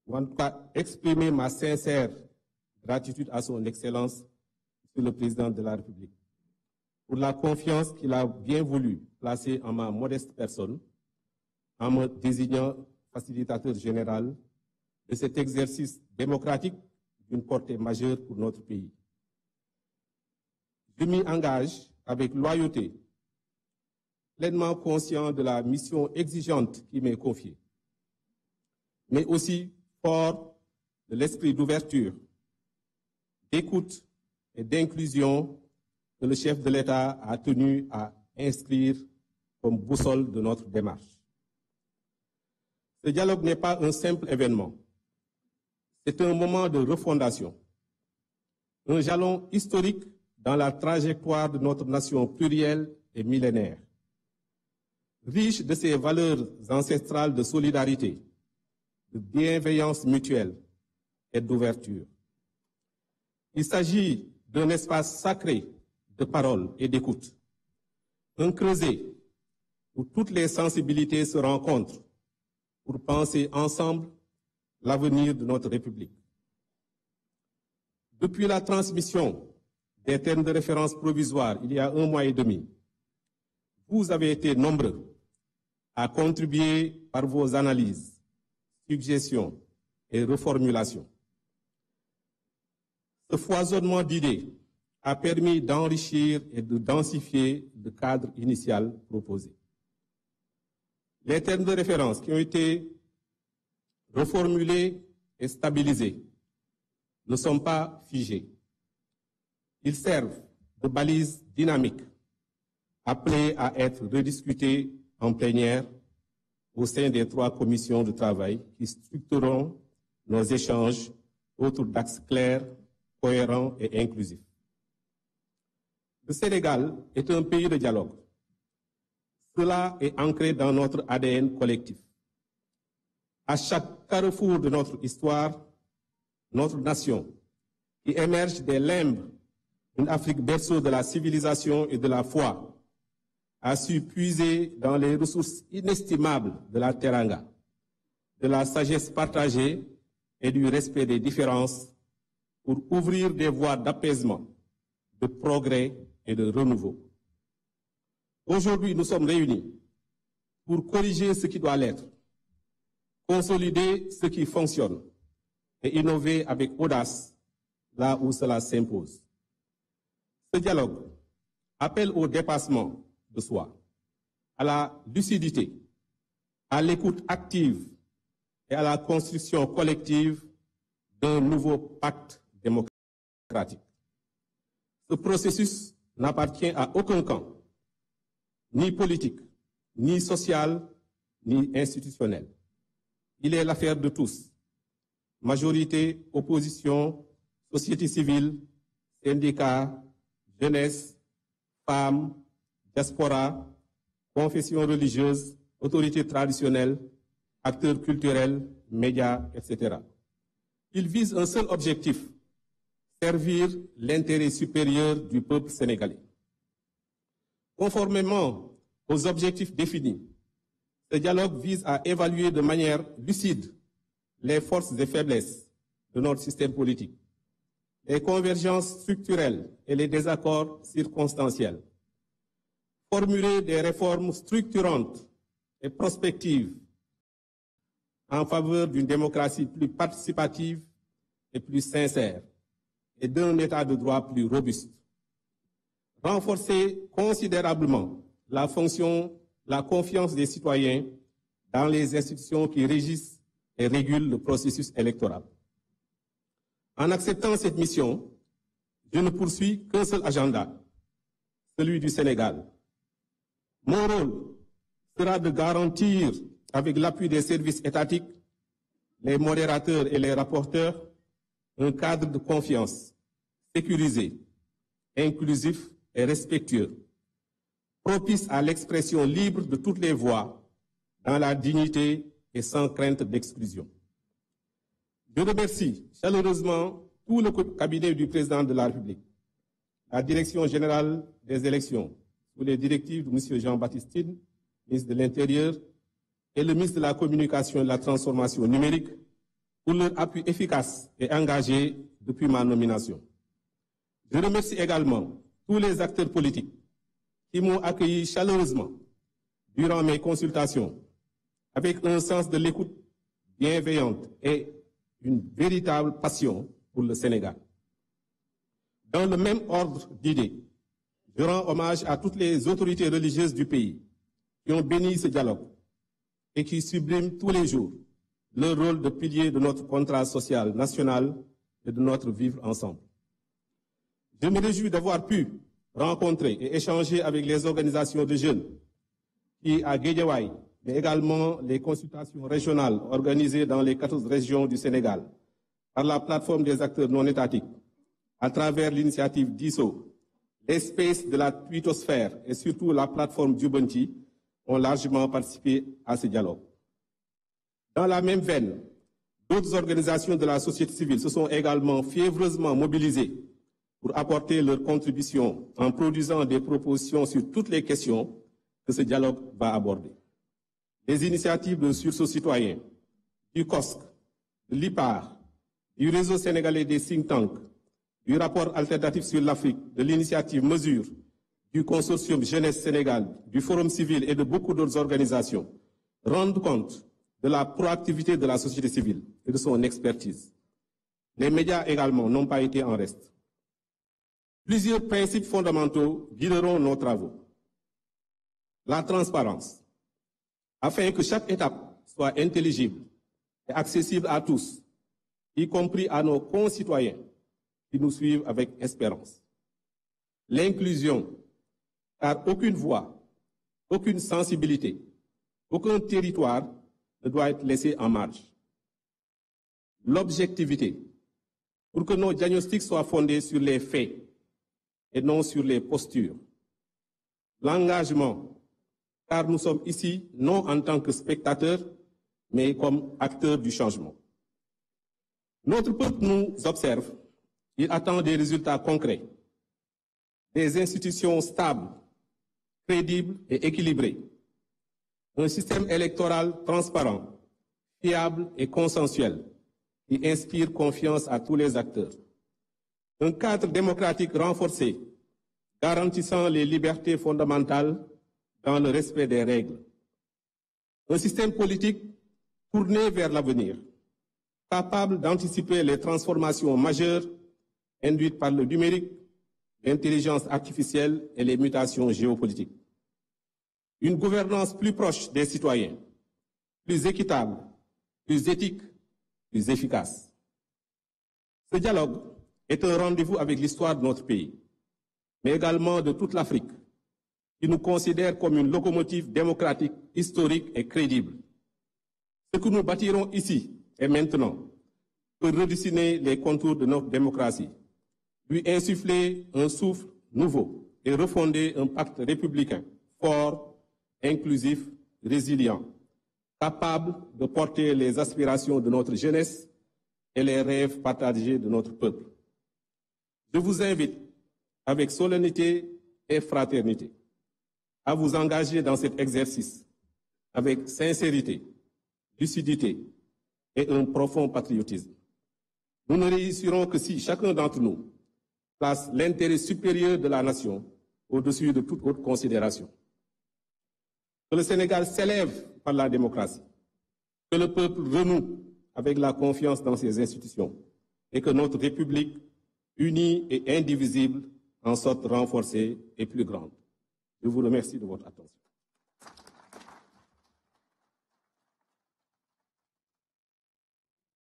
ou en tout cas exprimer ma sincère gratitude à son Excellence, Monsieur le Président de la République, pour la confiance qu'il a bien voulu placer en ma modeste personne, en me désignant facilitateur général de cet exercice démocratique d'une portée majeure pour notre pays. Je m'y engage avec loyauté, pleinement conscient de la mission exigeante qui m'est confiée, mais aussi fort de l'esprit d'ouverture, d'écoute et d'inclusion que le chef de l'État a tenu à inscrire comme boussole de notre démarche. Ce dialogue n'est pas un simple événement, c'est un moment de refondation, un jalon historique dans la trajectoire de notre nation plurielle et millénaire, riche de ses valeurs ancestrales de solidarité, de bienveillance mutuelle et d'ouverture. Il s'agit d'un espace sacré de parole et d'écoute, un creuset où toutes les sensibilités se rencontrent pour penser ensemble l'avenir de notre République. Depuis la transmission des termes de référence provisoires il y a 1 mois et demi, vous avez été nombreux à contribuer par vos analyses, suggestions et reformulations. Ce foisonnement d'idées a permis d'enrichir et de densifier le cadre initial proposé. Les termes de référence qui ont été reformulés et stabilisés ne sont pas figés. Ils servent de balises dynamiques appelées à être rediscutées en plénière au sein des 3 commissions de travail qui structureront nos échanges autour d'axes clairs, cohérents et inclusifs. Le Sénégal est un pays de dialogue. Cela est ancré dans notre ADN collectif. À chaque carrefour de notre histoire, notre nation, qui émerge des limbes d'une Afrique berceau de la civilisation et de la foi, a su puiser dans les ressources inestimables de la teranga, de la sagesse partagée et du respect des différences pour ouvrir des voies d'apaisement, de progrès et de renouveau. Aujourd'hui, nous sommes réunis pour corriger ce qui doit l'être, consolider ce qui fonctionne et innover avec audace là où cela s'impose. Ce dialogue appelle au dépassement de soi, à la lucidité, à l'écoute active et à la construction collective d'un nouveau pacte démocratique. Ce processus n'appartient à aucun camp, ni politique, ni social, ni institutionnel. Il est l'affaire de tous, majorité, opposition, société civile, syndicats, jeunesse, femmes, diaspora, confessions religieuses, autorités traditionnelles, acteurs culturels, médias, etc. Il vise un seul objectif, servir l'intérêt supérieur du peuple sénégalais. Conformément aux objectifs définis, ce dialogue vise à évaluer de manière lucide les forces et faiblesses de notre système politique, les convergences structurelles et les désaccords circonstanciels, formuler des réformes structurantes et prospectives en faveur d'une démocratie plus participative et plus sincère et d'un état de droit plus robuste. Renforcer considérablement la confiance des citoyens dans les institutions qui régissent et régulent le processus électoral. En acceptant cette mission, je ne poursuis qu'un seul agenda, celui du Sénégal. Mon rôle sera de garantir, avec l'appui des services étatiques, les modérateurs et les rapporteurs, un cadre de confiance sécurisé, inclusif et respectueux, propice à l'expression libre de toutes les voix, dans la dignité et sans crainte d'exclusion. Je remercie chaleureusement tout le cabinet du président de la République, la Direction générale des élections, sous les directives de M. Jean-Baptiste Tine, ministre de l'Intérieur, et le ministre de la Communication et de la Transformation numérique, pour leur appui efficace et engagé depuis ma nomination. Je remercie également tous les acteurs politiques qui m'ont accueilli chaleureusement durant mes consultations avec un sens de l'écoute bienveillante et une véritable passion pour le Sénégal. Dans le même ordre d'idées, je rends hommage à toutes les autorités religieuses du pays qui ont béni ce dialogue et qui subliment tous les jours leur rôle de pilier de notre contrat social national et de notre vivre ensemble. Je me réjouis d'avoir pu rencontrer et échanger avec les organisations de jeunes qui, à Guédiawaye, mais également les consultations régionales organisées dans les 14 régions du Sénégal par la plateforme des acteurs non étatiques, à travers l'initiative DISO, l'espace de la twittosphère et surtout la plateforme Djubonti ont largement participé à ce dialogue. Dans la même veine, d'autres organisations de la société civile se sont également fiévreusement mobilisées pour apporter leur contribution en produisant des propositions sur toutes les questions que ce dialogue va aborder. Les initiatives de sursaut citoyen, du COSC, de l'IPAR, du réseau sénégalais des think tanks, du rapport alternatif sur l'Afrique, de l'initiative Mesure, du consortium Jeunesse Sénégal, du Forum civil et de beaucoup d'autres organisations rendent compte de la proactivité de la société civile et de son expertise. Les médias également n'ont pas été en reste. Plusieurs principes fondamentaux guideront nos travaux. La transparence, afin que chaque étape soit intelligible et accessible à tous, y compris à nos concitoyens qui nous suivent avec espérance. L'inclusion, car aucune voix, aucune sensibilité, aucun territoire ne doit être laissé en marge. L'objectivité, pour que nos diagnostics soient fondés sur les faits et non sur les postures. L'engagement, car nous sommes ici non en tant que spectateurs, mais comme acteurs du changement. Notre peuple nous observe, il attend des résultats concrets, des institutions stables, crédibles et équilibrées, un système électoral transparent, fiable et consensuel, qui inspire confiance à tous les acteurs, un cadre démocratique renforcé, garantissant les libertés fondamentales dans le respect des règles, un système politique tourné vers l'avenir, capable d'anticiper les transformations majeures induites par le numérique, l'intelligence artificielle et les mutations géopolitiques. Une gouvernance plus proche des citoyens, plus équitable, plus éthique, plus efficace. Ce dialogue est un rendez-vous avec l'histoire de notre pays, mais également de toute l'Afrique, qui nous considère comme une locomotive démocratique, historique et crédible. Ce que nous bâtirons ici et maintenant peut redessiner les contours de notre démocratie, lui insuffler un souffle nouveau et refonder un pacte républicain fort, inclusif, résilient, capable de porter les aspirations de notre jeunesse et les rêves partagés de notre peuple. Je vous invite, avec solennité et fraternité, à vous engager dans cet exercice avec sincérité, lucidité et un profond patriotisme. Nous ne réussirons que si chacun d'entre nous place l'intérêt supérieur de la nation au-dessus de toute autre considération. Que le Sénégal s'élève par la démocratie, que le peuple renoue avec la confiance dans ses institutions et que notre République, unie et indivisible, en sorte renforcée et plus grande. Je vous remercie de votre attention.